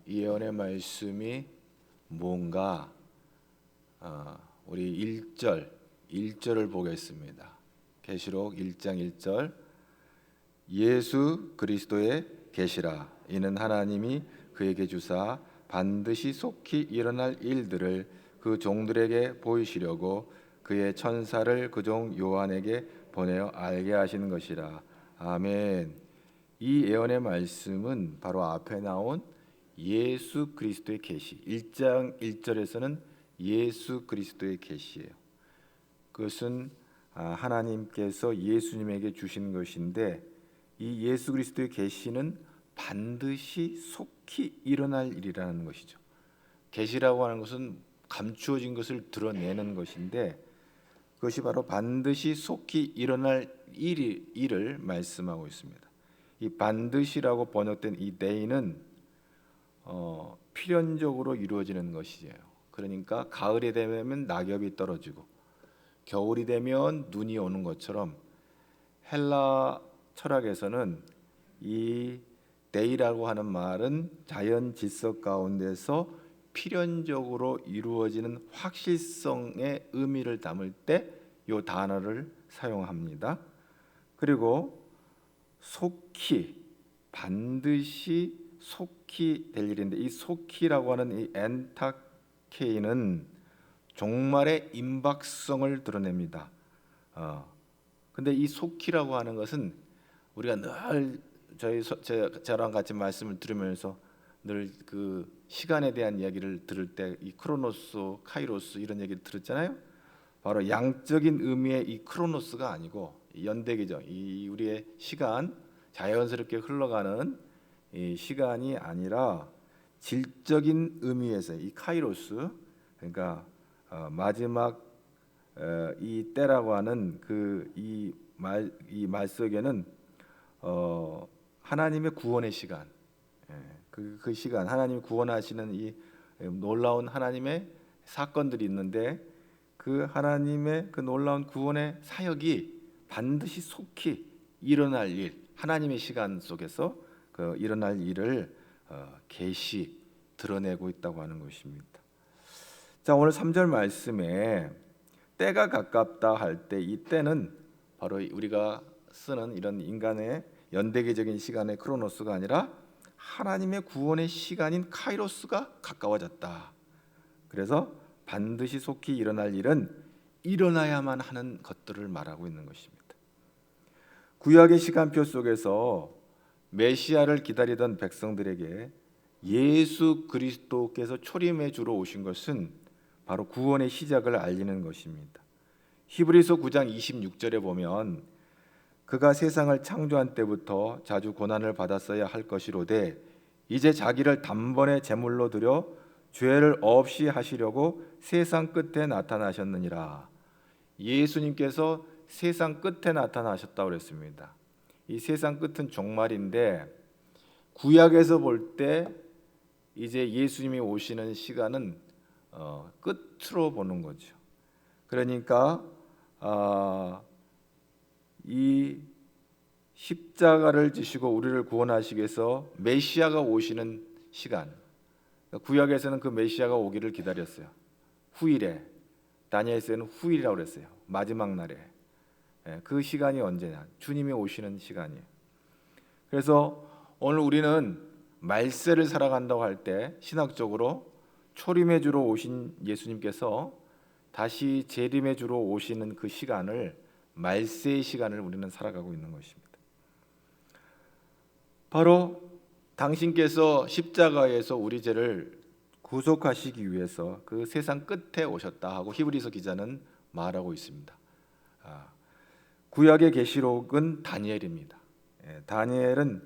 이 예언의 말씀이 뭔가 우리 1절을 보겠습니다. 계시록 1장 1절 예수 그리스도의 계시라 이는 하나님이 그에게 주사 반드시 속히 일어날 일들을 그 종들에게 보이시려고 그의 천사를 그 종 요한에게 보내어 알게 하시는 것이라. 아멘. 이 예언의 말씀은 바로 앞에 나온 예수 그리스도의 계시 1장 1절에서는 예수 그리스도의 계시예요. 그것은 하나님께서 예수님에게 주신 것인데 이 예수 그리스도의 계시는 반드시 속히 일어날 일이라는 것이죠. 계시라고 하는 것은 감추어진 것을 드러내는 것인데 그것이 바로 반드시 속히 일어날 일을 말씀하고 있습니다. 이 반드시라고 번역된 이 day는 필연적으로 이루어지는 것이에요. 그러니까 가을이 되면 낙엽이 떨어지고 겨울이 되면 눈이 오는 것처럼 헬라 철학에서는 이 day라고 하는 말은 자연 질서 가운데서 필연적으로 이루어지는 확실성의 의미를 담을 때 이 단어를 사용합니다. 그리고 속히 반드시 속히 될 일인데 이 속히라고 하는 이 엔타케이는 종말의 임박성을 드러냅니다. 근데 이 속히라고 하는 것은 우리가 늘 저랑 같이 말씀을 들으면서 늘 그 시간에 대한 이야기를 들을 때 이 크로노스, 카이로스 이런 얘기를 들었잖아요. 바로 양적인 의미의 이 크로노스가 아니고 연대기죠. 이 우리의 시간 자연스럽게 흘러가는 이 시간이 아니라 질적인 의미에서 이 카이로스 그러니까 마지막 이 때라고 하는 그 이 말 속에는 하나님의 구원의 시간, 그 시간 하나님 구원하시는 이 놀라운 하나님의 사건들이 있는데 그 하나님의 그 놀라운 구원의 사역이 반드시 속히 일어날 일, 하나님의 시간 속에서 그 일어날 일을 계시 드러내고 있다고 하는 것입니다. 자, 오늘 3절 말씀에 때가 가깝다 할 때 이 때는 바로 우리가 쓰는 이런 인간의 연대기적인 시간의 크로노스가 아니라 하나님의 구원의 시간인 카이로스가 가까워졌다. 그래서 반드시 속히 일어날 일은 일어나야만 하는 것들을 말하고 있는 것입니다. 구약의 시간표 속에서 메시아를 기다리던 백성들에게 예수 그리스도께서 초림해 주러 오신 것은 바로 구원의 시작을 알리는 것입니다. 히브리서 9장 26절에 보면 그가 세상을 창조한 때부터 자주 고난을 받았어야 할 것이로되 이제 자기를 단번에 제물로 드려 죄를 없이 하시려고 세상 끝에 나타나셨느니라. 예수님께서 세상 끝에 나타나셨다고 그랬습니다. 이 세상 끝은 종말인데 구약에서 볼 때 이제 예수님이 오시는 시간은 끝으로 보는 거죠. 그러니까 이 십자가를 지시고 우리를 구원하시기 위해서 메시아가 오시는 시간, 구약에서는 그 메시아가 오기를 기다렸어요. 후일에, 다니엘서에는 후일이라고 그랬어요. 마지막 날에. 그 시간이 언제냐? 주님이 오시는 시간이에요. 그래서 오늘 우리는 말세를 살아간다고 할 때 신학적으로 초림해 주러 오신 예수님께서 다시 재림해 주러 오시는 그 시간을 말세의 시간을 우리는 살아가고 있는 것입니다. 바로 당신께서 십자가에서 우리 죄를 구속하시기 위해서 그 세상 끝에 오셨다 하고 히브리서 기자는 말하고 있습니다. 구약의 계시록은 다니엘입니다. 다니엘은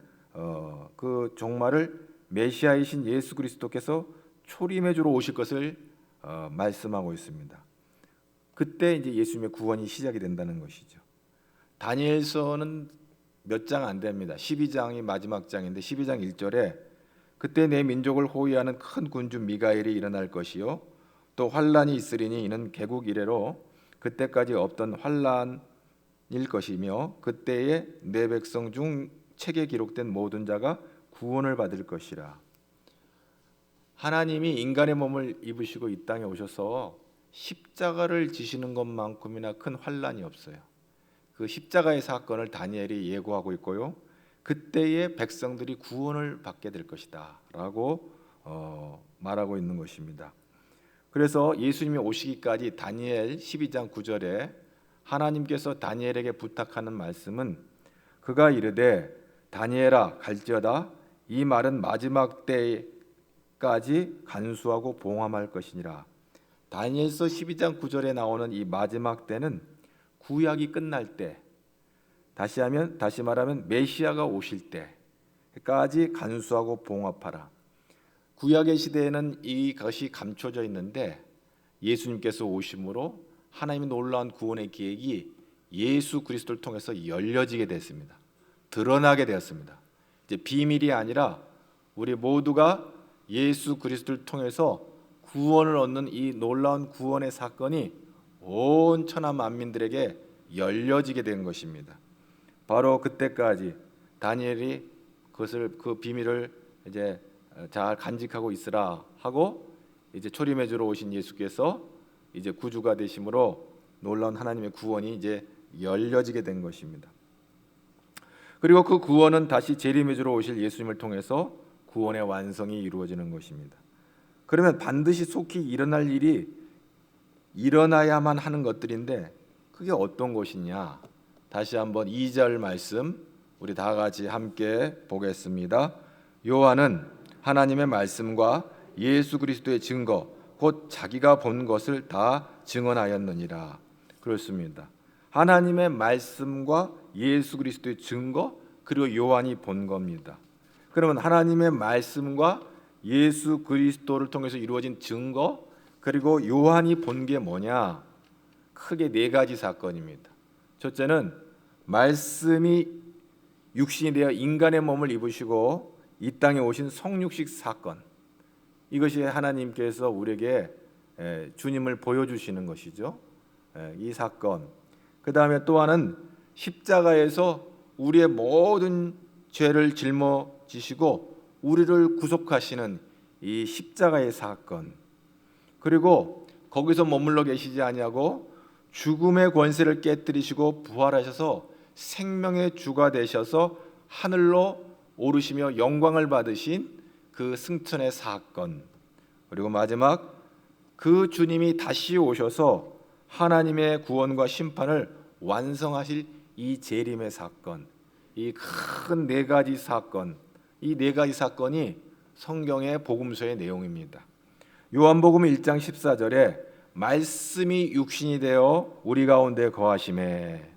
그 종말을 메시아이신 예수 그리스도께서 초림해 주러 오실 것을 말씀하고 있습니다. 그때 이제 예수님의 구원이 시작이 된다는 것이죠. 다니엘서는 몇 장 안 됩니다. 12장이 마지막 장인데 12장 1절에 그때 내 민족을 호위하는 큰 군주 미가엘이 일어날 것이요 또 환란이 있으리니 이는 개국 이래로 그때까지 없던 환란일 것이며 그때에 내 백성 중 책에 기록된 모든 자가 구원을 받을 것이라. 하나님이 인간의 몸을 입으시고 이 땅에 오셔서 십자가를 지시는 것만큼이나 큰 환난이 없어요. 그 십자가의 사건을 다니엘이 예고하고 있고요. 그때의 백성들이 구원을 받게 될 것이다 라고 말하고 있는 것입니다. 그래서 예수님이 오시기까지 다니엘 12장 9절에 하나님께서 다니엘에게 부탁하는 말씀은 그가 이르되 다니엘아 갈지어다 이 말은 마지막 때까지 간수하고 봉함할 것이니라. 다니엘서 12장 9절에 나오는 이 마지막 때는 구약이 끝날 때, 다시 말하면 메시아가 오실 때까지 간수하고 봉합하라. 구약의 시대에는 이것이 감춰져 있는데 예수님께서 오심으로 하나님의 놀라운 구원의 계획이 예수 그리스도를 통해서 열려지게 됐습니다. 드러나게 되었습니다. 이제 비밀이 아니라 우리 모두가 예수 그리스도를 통해서 구원을 얻는 이 놀라운 구원의 사건이 온 천하 만민들에게 열려지게 된 것입니다. 바로 그때까지 다니엘이 그 비밀을 이제 잘 간직하고 있으라 하고 이제 초림해 주러 오신 예수께서 이제 구주가 되심으로 놀라운 하나님의 구원이 이제 열려지게 된 것입니다. 그리고 그 구원은 다시 재림해 주러 오실 예수님을 통해서 구원의 완성이 이루어지는 것입니다. 그러면 반드시 속히 일어날 일이 일어나야만 하는 것들인데 그게 어떤 것이냐? 다시 한번 2절 말씀 우리 다 같이 함께 보겠습니다. 요한은 하나님의 말씀과 예수 그리스도의 증거 곧 자기가 본 것을 다 증언하였느니라. 그렇습니다. 하나님의 말씀과 예수 그리스도의 증거 그리고 요한이 본 겁니다. 그러면 하나님의 말씀과 예수 그리스도를 통해서 이루어진 증거 그리고 요한이 본 게 뭐냐? 크게 네 가지 사건입니다. 첫째는 말씀이 육신이 되어 인간의 몸을 입으시고 이 땅에 오신 성육식 사건. 이것이 하나님께서 우리에게 주님을 보여주시는 것이죠. 이 사건. 그 다음에 또 하나는 십자가에서 우리의 모든 죄를 짊어지시고 우리를 구속하시는 이 십자가의 사건. 그리고 거기서 머물러 계시지 아니하고 죽음의 권세를 깨뜨리시고 부활하셔서 생명의 주가 되셔서 하늘로 오르시며 영광을 받으신 그 승천의 사건. 그리고 마지막 그 주님이 다시 오셔서 하나님의 구원과 심판을 완성하실 이 재림의 사건. 이 큰 네 가지 사건. 이 네 가지 사건이 성경의 복음서의 내용입니다. 요한복음 1장 14절에 말씀이 육신이 되어 우리 가운데 거하심에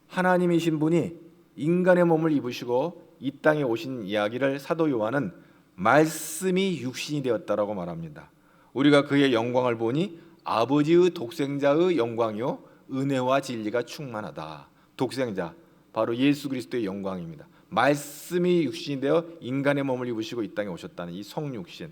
하나님이신 분이 인간의 몸을 입으시고 이 땅에 오신 이야기를 사도 요한은 말씀이 육신이 되었다라고 말합니다. 우리가 그의 영광을 보니 아버지의 독생자의 영광이요 은혜와 진리가 충만하다. 독생자 바로 예수 그리스도의 영광입니다. 말씀이 육신이 되어 인간의 몸을 입으시고 이 땅에 오셨다는 이 성육신.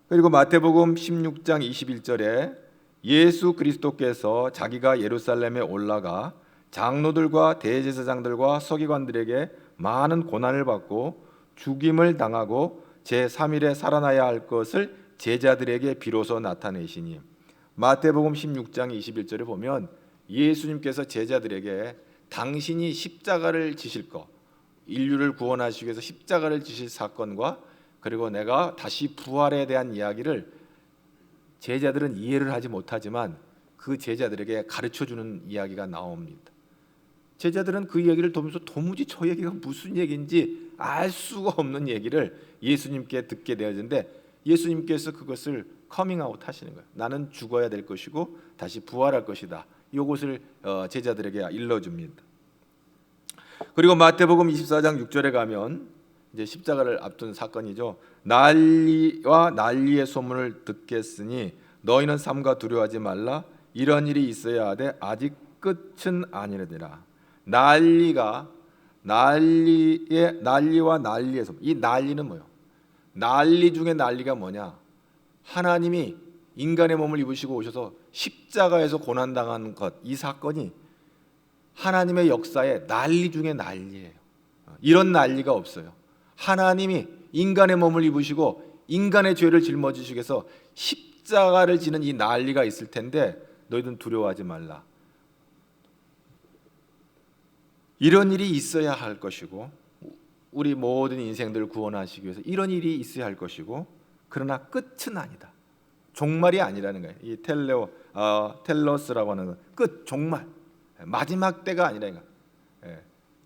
그리고 마태복음 16장 21절에 예수 그리스도께서 자기가 예루살렘에 올라가 장로들과 대제사장들과 서기관들에게 많은 고난을 받고 죽임을 당하고 제3일에 살아나야 할 것을 제자들에게 비로소 나타내시니. 마태복음 16장 21절에 보면 예수님께서 제자들에게 당신이 십자가를 지실 것, 인류를 구원하시기 위해서 십자가를 지실 사건과 그리고 내가 다시 부활에 대한 이야기를 제자들은 이해를 하지 못하지만 그 제자들에게 가르쳐주는 이야기가 나옵니다. 제자들은 그 얘기를 들으면서 도무지 저 얘기가 무슨 얘기인지 알 수가 없는 얘기를 예수님께 듣게 되어지는데 예수님께서 그것을 커밍아웃 하시는 거예요. 나는 죽어야 될 것이고 다시 부활할 것이다. 이것을 제자들에게 일러줍니다. 그리고 마태복음 24장 6절에 가면 이제 십자가를 앞둔 사건이죠. 난리와 난리의 소문을 듣겠으니 너희는 삼가 두려워하지 말라. 이런 일이 있어야 하되 아직 끝은 아니르니라. 난리와 난리의 소문. 이 난리는 뭐예요? 난리 중에 난리가 뭐냐? 하나님이 인간의 몸을 입으시고 오셔서 십자가에서 고난당한 것, 이 사건이 하나님의 역사의 난리 중에 난리예요. 이런 난리가 없어요. 하나님이 인간의 몸을 입으시고 인간의 죄를 짊어지시기 위해서 십자가를 지는 이 난리가 있을 텐데 너희들은 두려워하지 말라. 이런 일이 있어야 할 것이고 우리 모든 인생들을 구원하시기 위해서 이런 일이 있어야 할 것이고 그러나 끝은 아니다. 종말이 아니라는 거예요. 이 텔로스라고 하는 건 끝, 종말, 마지막 때가 아니라는 거예요.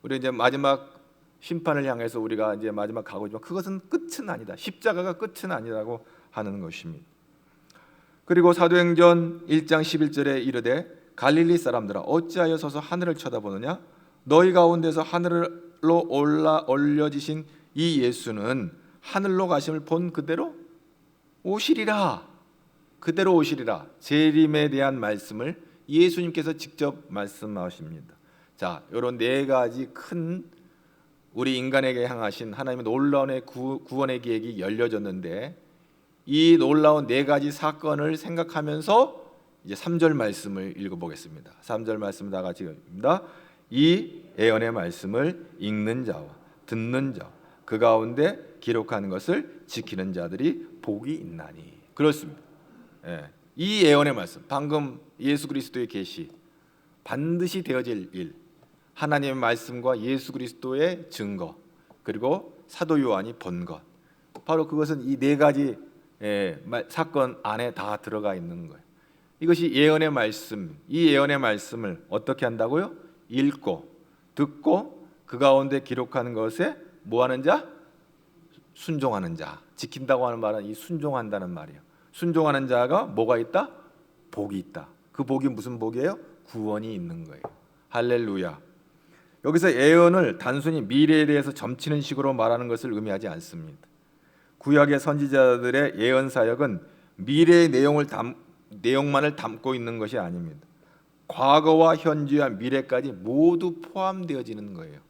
우리 이제 마지막 심판을 향해서 우리가 이제 마지막 가고 있지만 그것은 끝은 아니다. 십자가가 끝은 아니라고 하는 것입니다. 그리고 사도행전 1장 11절에 이르되 갈릴리 사람들아 어찌하여 서서 하늘을 쳐다보느냐 너희 가운데서 하늘로 올려지신 이 예수는 하늘로 가심을 본 그대로 오시리라. 그대로 오시리라. 재림에 대한 말씀을 예수님께서 직접 말씀하십니다. 자, 이런 네 가지 큰 우리 인간에게 향하신 하나님의 놀라운 구원의 계획이 열려졌는데 이 놀라운 네 가지 사건을 생각하면서 이제 3절 말씀을 읽어보겠습니다. 3절 말씀 다 같이 읽습니다. 이 예언의 말씀을 읽는 자와 듣는 자 그 가운데 기록하는 것을 지키는 자들이 복이 있나니. 그렇습니다. 이 예언의 말씀, 방금 예수 그리스도의 계시, 반드시 되어질 일, 하나님의 말씀과 예수 그리스도의 증거, 그리고 사도 요한이 본 것, 바로 그것은 이 네 가지 사건 안에 다 들어가 있는 거예요. 이것이 예언의 말씀, 이 예언의 말씀을 어떻게 한다고요? 읽고 듣고 그 가운데 기록하는 것에 뭐하는 자? 순종하는 자. 지킨다고 하는 말은 이 순종한다는 말이에요. 순종하는 자가 뭐가 있다? 복이 있다. 그 복이 무슨 복이에요? 구원이 있는 거예요. 할렐루야. 여기서 예언을 단순히 미래에 대해서 점치는 식으로 말하는 것을 의미하지 않습니다. 구약의 선지자들의 예언 사역은 미래의 내용만을 담고 있는 것이 아닙니다. 과거와 현재와 미래까지 모두 포함되어지는 거예요.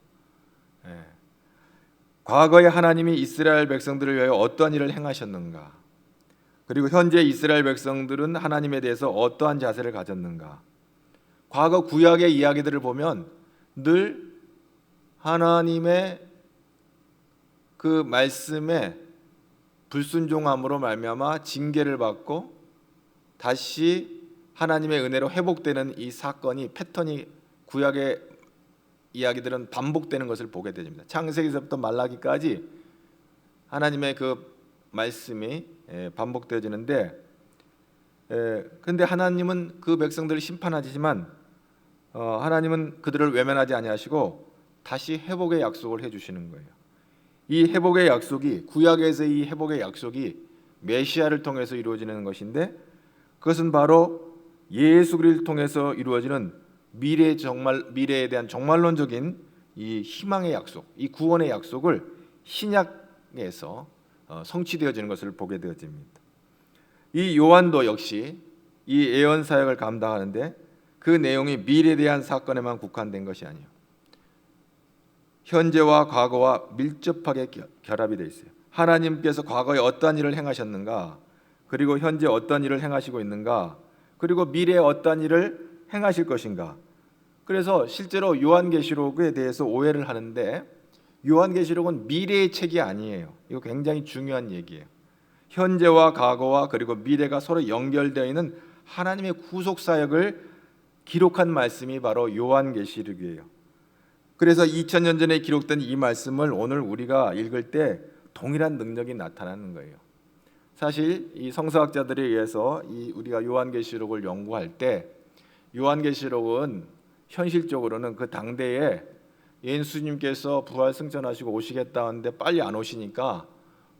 과거에 하나님이 이스라엘 백성들을 위하여 어떠한 일을 행하셨는가, 그리고 현재 이스라엘 백성들은 하나님에 대해서 어떠한 자세를 가졌는가. 과거 구약의 이야기들을 보면 늘 하나님의 그 말씀에 불순종함으로 말미암아 징계를 받고 다시 하나님의 은혜로 회복되는 이 사건이, 패턴이 구약의 이야기들은 반복되는 것을 보게 됩니다. 창세기서부터 말라기까지 하나님의 그 말씀이 반복되어지는데, 근데 하나님은 그 백성들을 심판하지만 하나님은 그들을 외면하지 아니하시고 다시 회복의 약속을 해주시는 거예요. 이 회복의 약속이, 구약에서 이 회복의 약속이 메시아를 통해서 이루어지는 것인데, 그것은 바로 예수 그리스도를 통해서 이루어지는 미래에 대한 정말론적인 이 희망의 약속, 이 구원의 약속을 신약에서 성취되어지는 것을 보게 되어집니다. 이 요한도 역시 이 예언 사역을 감당하는데 그 내용이 미래에 대한 사건에만 국한된 것이 아니에요. 현재와 과거와 밀접하게 결합이 되어 있어요. 하나님께서 과거에 어떠한 일을 행하셨는가, 그리고 현재 어떤 일을 행하시고 있는가, 그리고 미래에 어떠한 일을 행하실 것인가. 그래서 실제로 요한계시록에 대해서 오해를 하는데, 요한계시록은 미래의 책이 아니에요. 이거 굉장히 중요한 얘기예요. 현재와 과거와 그리고 미래가 서로 연결되어 있는 하나님의 구속 사역을 기록한 말씀이 바로 요한계시록이에요. 그래서 2000년 전에 기록된 이 말씀을 오늘 우리가 읽을 때 동일한 능력이 나타나는 거예요. 사실 이 성서학자들에 의해서 우리가 요한계시록을 연구할 때, 요한계시록은 현실적으로는 그 당대에 예수님께서 부활 승천하시고 오시겠다 하는데 빨리 안 오시니까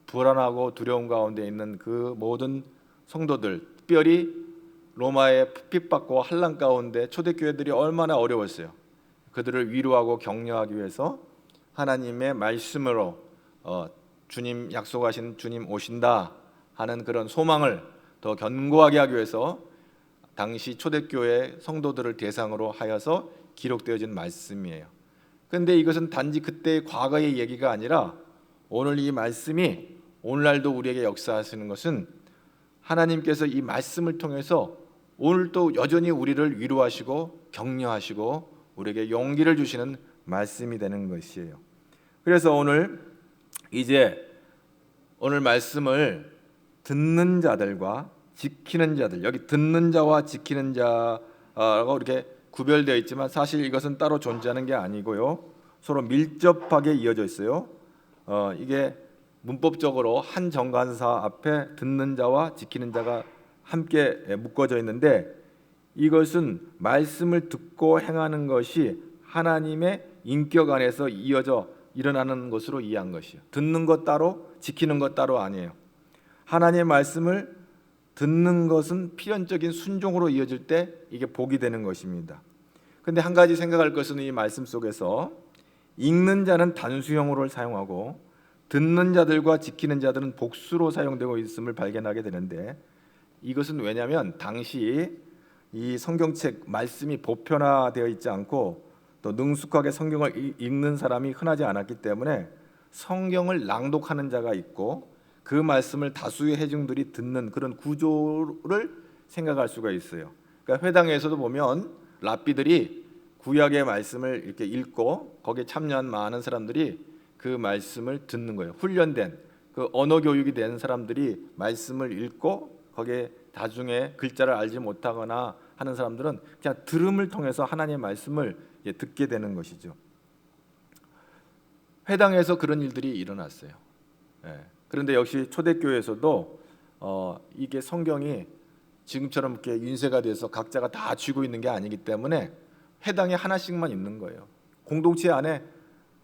불안하고 두려움 가운데 있는 그 모든 성도들, 특별히 로마의 핍박과 환난 가운데 초대교회들이 얼마나 어려웠어요. 그들을 위로하고 격려하기 위해서 하나님의 말씀으로 주님, 약속하신 주님 오신다 하는 그런 소망을 더 견고하게 하기 위해서 당시 초대교회 성도들을 대상으로 하여서 기록되어진 말씀이에요. 그런데 이것은 단지 그때의 과거의 얘기가 아니라 오늘 이 말씀이 오늘날도 우리에게 역사하시는 것은 하나님께서 이 말씀을 통해서 오늘도 여전히 우리를 위로하시고 격려하시고 우리에게 용기를 주시는 말씀이 되는 것이에요. 그래서 오늘 이제 오늘 말씀을 듣는 자들과 지키는 자들, 여기 듣는 자와 지키는 자라고 이렇게 구별되어 있지만 사실 이것은 따로 존재하는 게 아니고요, 서로 밀접하게 이어져 있어요. 이게 문법적으로 한 정관사 앞에 듣는 자와 지키는 자가 함께 묶어져 있는데, 이것은 말씀을 듣고 행하는 것이 하나님의 인격 안에서 이어져 일어나는 것으로 이해한 것이에요. 듣는 것 따로 지키는 것 따로 아니에요. 하나님의 말씀을 듣는 것은 필연적인 순종으로 이어질 때 이게 복이 되는 것입니다. 근데 한 가지 생각할 것은, 이 말씀 속에서 읽는 자는 단수형으로 사용하고 듣는 자들과 지키는 자들은 복수로 사용되고 있음을 발견하게 되는데, 이것은 왜냐하면 당시 이 성경책 말씀이 보편화되어 있지 않고 또 능숙하게 성경을 읽는 사람이 흔하지 않았기 때문에 성경을 낭독하는 자가 있고 그 말씀을 다수의 회중들이 듣는 그런 구조를 생각할 수가 있어요. 그러니까 회당에서도 보면 랍비들이 구약의 말씀을 이렇게 읽고 거기에 참여한 많은 사람들이 그 말씀을 듣는 거예요. 훈련된 그 언어 교육이 된 사람들이 말씀을 읽고 거기에 나중에 글자를 알지 못하거나 하는 사람들은 그냥 들음을 통해서 하나님의 말씀을 듣게 되는 것이죠. 회당에서 그런 일들이 일어났어요. 그런데 역시 초대교회에서도 이게 성경이 지금처럼 이렇게 윤세가 돼서 각자가 다 쥐고 있는 게 아니기 때문에 회당에 하나씩만 있는 거예요. 공동체 안에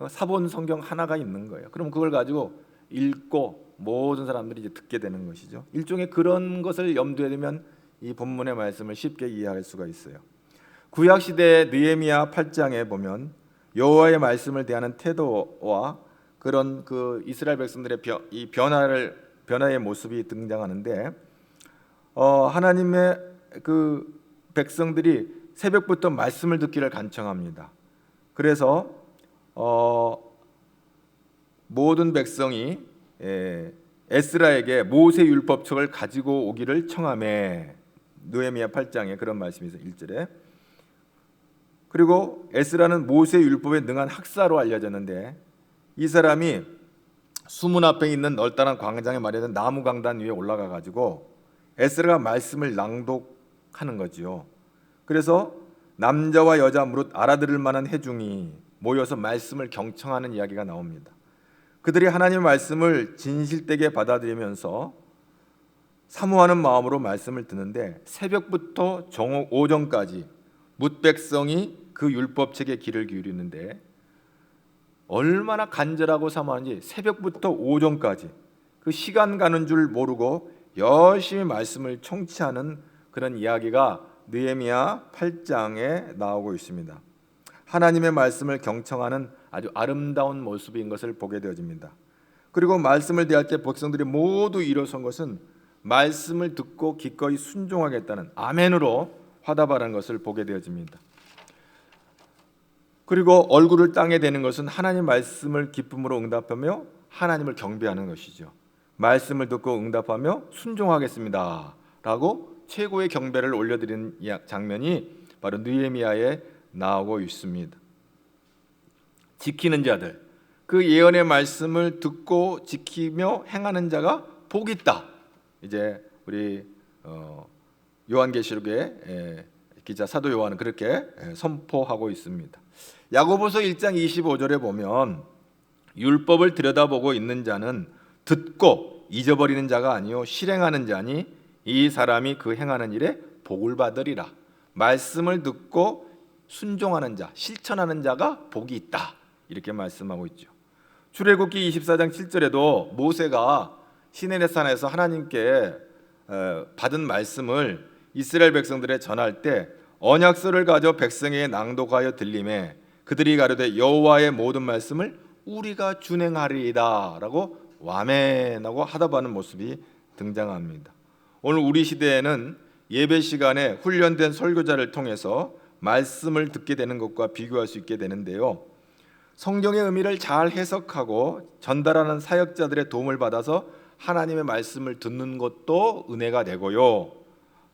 사본 성경 하나가 있는 거예요. 그럼 그걸 가지고 읽고 모든 사람들이 이제 듣게 되는 것이죠. 일종의 그런 것을 염두에 두면 이 본문의 말씀을 쉽게 이해할 수가 있어요. 구약 시대의 느헤미야 8장에 보면 여호와의 말씀을 대하는 태도와 그런 그 이스라엘 백성들의 이 변화의 모습이 등장하는데, 하나님의 그 백성들이 새벽부터 말씀을 듣기를 간청합니다. 그래서 모든 백성이 에스라에게 모세 율법책을 가지고 오기를 청하매, 느헤미야 8장에 그런 말씀이 있어요. 1절에. 그리고 에스라는 모세 율법에 능한 학사로 알려졌는데, 이 사람이 수문 앞에 있는 널따란 광장에 마련된 나무 강단 위에 올라가 가지고 에스라가 말씀을 낭독하는 거지요. 그래서 남자와 여자 무릇 알아들을 만한 회중이 모여서 말씀을 경청하는 이야기가 나옵니다. 그들이 하나님의 말씀을 진실되게 받아들이면서 사모하는 마음으로 말씀을 듣는데, 새벽부터 오전까지 뭇백성이 그 율법책에 귀를 기울이는데 얼마나 간절하고 사모하는지 새벽부터 오전까지 그 시간 가는 줄 모르고 열심히 말씀을 청취하는 그런 이야기가 느헤미야 8장에 나오고 있습니다. 하나님의 말씀을 경청하는 아주 아름다운 모습인 것을 보게 되어집니다. 그리고 말씀을 대할 때 백성들이 모두 일어선 것은 말씀을 듣고 기꺼이 순종하겠다는 아멘으로 화답하는 것을 보게 되어집니다. 그리고 얼굴을 땅에 대는 것은 하나님 말씀을 기쁨으로 응답하며 하나님을 경배하는 것이죠. 말씀을 듣고 응답하며 순종하겠습니다 라고 최고의 경배를 올려드리는 장면이 바로 느헤미야에 나오고 있습니다. 지키는 자들, 그 예언의 말씀을 듣고 지키며 행하는 자가 복이 있다. 이제 우리 요한계시록의 기자 사도 요한은 그렇게 선포하고 있습니다. 야고보서 1장 25절에 보면 율법을 들여다보고 있는 자는 듣고 잊어버리는 자가 아니요 실행하는 자니 이 사람이 그 행하는 일에 복을 받으리라. 말씀을 듣고 순종하는 자, 실천하는 자가 복이 있다. 이렇게 말씀하고 있죠. 출애굽기 24장 7절에도 모세가 시내산에서 하나님께 받은 말씀을 이스라엘 백성들에 전할 때 언약서를 가져 백성에게 낭독하여 들리매 그들이 가로되 여호와의 모든 말씀을 우리가 준행하리이다 라고 아멘하고 화답하는 모습이 등장합니다. 오늘 우리 시대에는 예배 시간에 훈련된 설교자를 통해서 말씀을 듣게 되는 것과 비교할 수 있게 되는데요, 성경의 의미를 잘 해석하고 전달하는 사역자들의 도움을 받아서 하나님의 말씀을 듣는 것도 은혜가 되고요,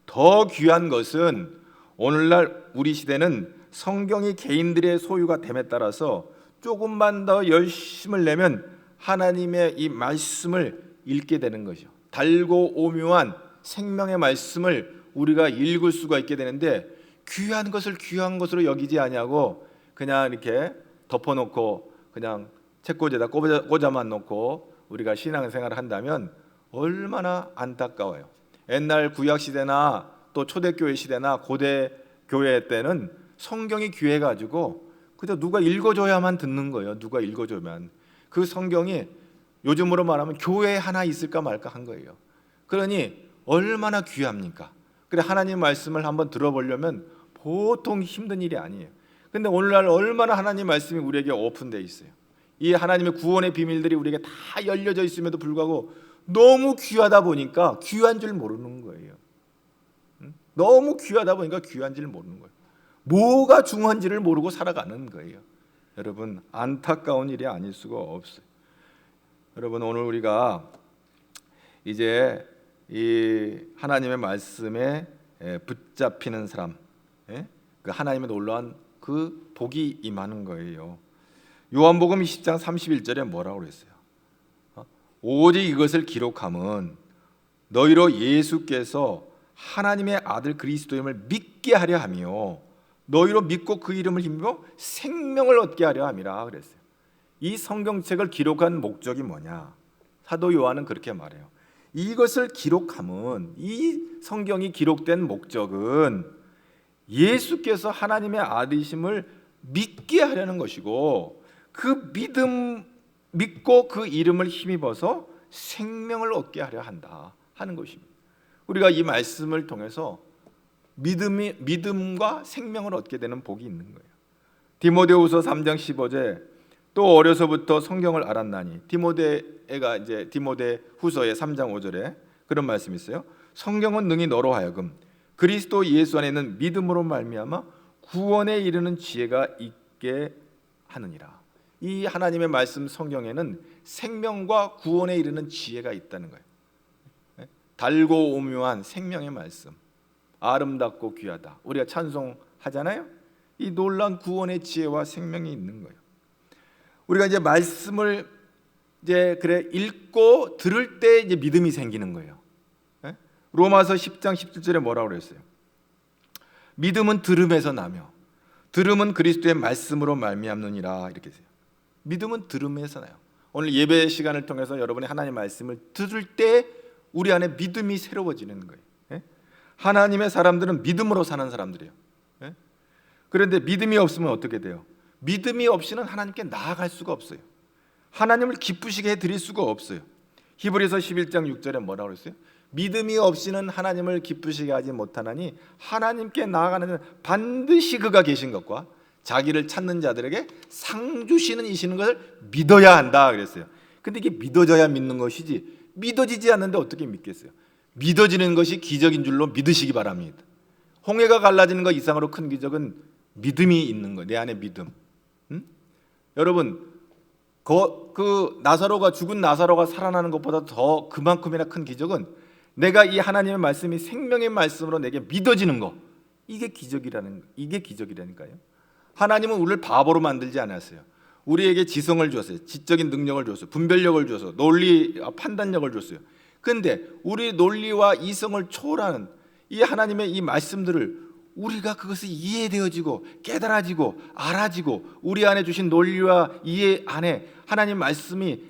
더 귀한 것은 오늘날 우리 시대는 성경이 개인들의 소유가 됨에 따라서 조금만 더 열심을 내면 하나님의 이 말씀을 읽게 되는 거죠. 달고 오묘한 생명의 말씀을 우리가 읽을 수가 있게 되는데, 귀한 것을 귀한 것으로 여기지 아니하고 그냥 이렇게 덮어놓고 그냥 책꽂이에다 꽂아만 놓고 우리가 신앙생활을 한다면 얼마나 안타까워요. 옛날 구약 시대나 또 초대교회 시대나 고대 교회 때는 성경이 귀해가지고 그저 누가 읽어줘야만 듣는 거예요. 누가 읽어줘야만. 그 성경이 요즘으로 말하면 교회에 하나 있을까 말까 한 거예요. 그러니 얼마나 귀합니까? 그래, 하나님 말씀을 한번 들어보려면 보통 힘든 일이 아니에요. 근데 오늘날 얼마나 하나님 말씀이 우리에게 오픈되어 있어요. 이 하나님의 구원의 비밀들이 우리에게 다 열려져 있음에도 불구하고 너무 귀하다 보니까 귀한 줄 모르는 거예요. 너무 귀하다 보니까 귀한 줄 모르는 거예요. 뭐가 중요한지를 모르고 살아가는 거예요. 여러분, 안타까운 일이 아닐 수가 없어요. 여러분, 오늘 우리가 이제 이 하나님의 말씀에 붙잡히는 사람, 그 하나님의 놀라운 그 복이 임하는 거예요. 요한복음 20장 31절에 뭐라고 그랬어요? 오직 이것을 기록함은 너희로 예수께서 하나님의 아들 그리스도임을 믿게 하려 하며 너희로 믿고 그 이름을 힘입어 생명을 얻게 하려 함이라 그랬어요. 이 성경책을 기록한 목적이 뭐냐? 사도 요한은 그렇게 말해요. 이것을 기록함은, 이 성경이 기록된 목적은 예수께서 하나님의 아들이심을 믿게 하려는 것이고, 그 믿음 믿고 그 이름을 힘입어서 생명을 얻게 하려 한다 하는 것입니다. 우리가 이 말씀을 통해서 믿음과 생명을 얻게 되는 복이 있는 거예요. 디모데후서 3장 15절, 또 어려서부터 성경을 알았나니, 디모데가 이제 디모데후서의 3장 5절에 그런 말씀이 있어요. 성경은 능히 너로 하여금 그리스도 예수 안에 있는 믿음으로 말미암아 구원에 이르는 지혜가 있게 하느니라. 이 하나님의 말씀 성경에는 생명과 구원에 이르는 지혜가 있다는 거예요. 달고 오묘한 생명의 말씀, 아름답고 귀하다. 우리가 찬송하잖아요. 이 놀라운 구원의 지혜와 생명이 있는 거예요. 우리가 이제 말씀을 이제 읽고 들을 때 이제 믿음이 생기는 거예요. 로마서 10장 17절에 뭐라고 그랬어요? 믿음은 들음에서 나며 들음은 그리스도의 말씀으로 말미암느니라, 이렇게 해요. 믿음은 들음에서 나요. 오늘 예배 시간을 통해서 여러분이 하나님의 말씀을 들을 때 우리 안에 믿음이 새로워지는 거예요. 하나님의 사람들은 믿음으로 사는 사람들이에요. 그런데 믿음이 없으면 어떻게 돼요? 믿음이 없이는 하나님께 나아갈 수가 없어요. 하나님을 기쁘시게 해드릴 수가 없어요. 히브리서 11장 6절에 뭐라고 그랬어요? 믿음이 없이는 하나님을 기쁘시게 하지 못하나니 하나님께 나아가는 데는 반드시 그가 계신 것과 자기를 찾는 자들에게 상 주시는 이시는 것을 믿어야 한다 그랬어요. 근데 이게 믿어져야 믿는 것이지, 믿어지지 않는데 어떻게 믿겠어요? 믿어지는 것이 기적인 줄로 믿으시기 바랍니다. 홍해가 갈라지는 것 이상으로 큰 기적은 믿음이 있는 거예요. 내 안에 믿음. 여러분, 그 나사로가, 죽은 나사로가 살아나는 것보다 더 그만큼이나 큰 기적은 내가 이 하나님의 말씀이 생명의 말씀으로 내게 믿어지는 거, 이게 기적이라니까요. 하나님은 우리를 바보로 만들지 않았어요. 우리에게 지성을 줬어요. 지적인 능력을 줬어요. 분별력을 줬어요. 논리 판단력을 줬어요. 그런데 우리 논리와 이성을 초월하는 이 하나님의 이 말씀들을 우리가 그것이 이해되어지고 깨달아지고 알아지고 우리 안에 주신 논리와 이해 안에 하나님 말씀이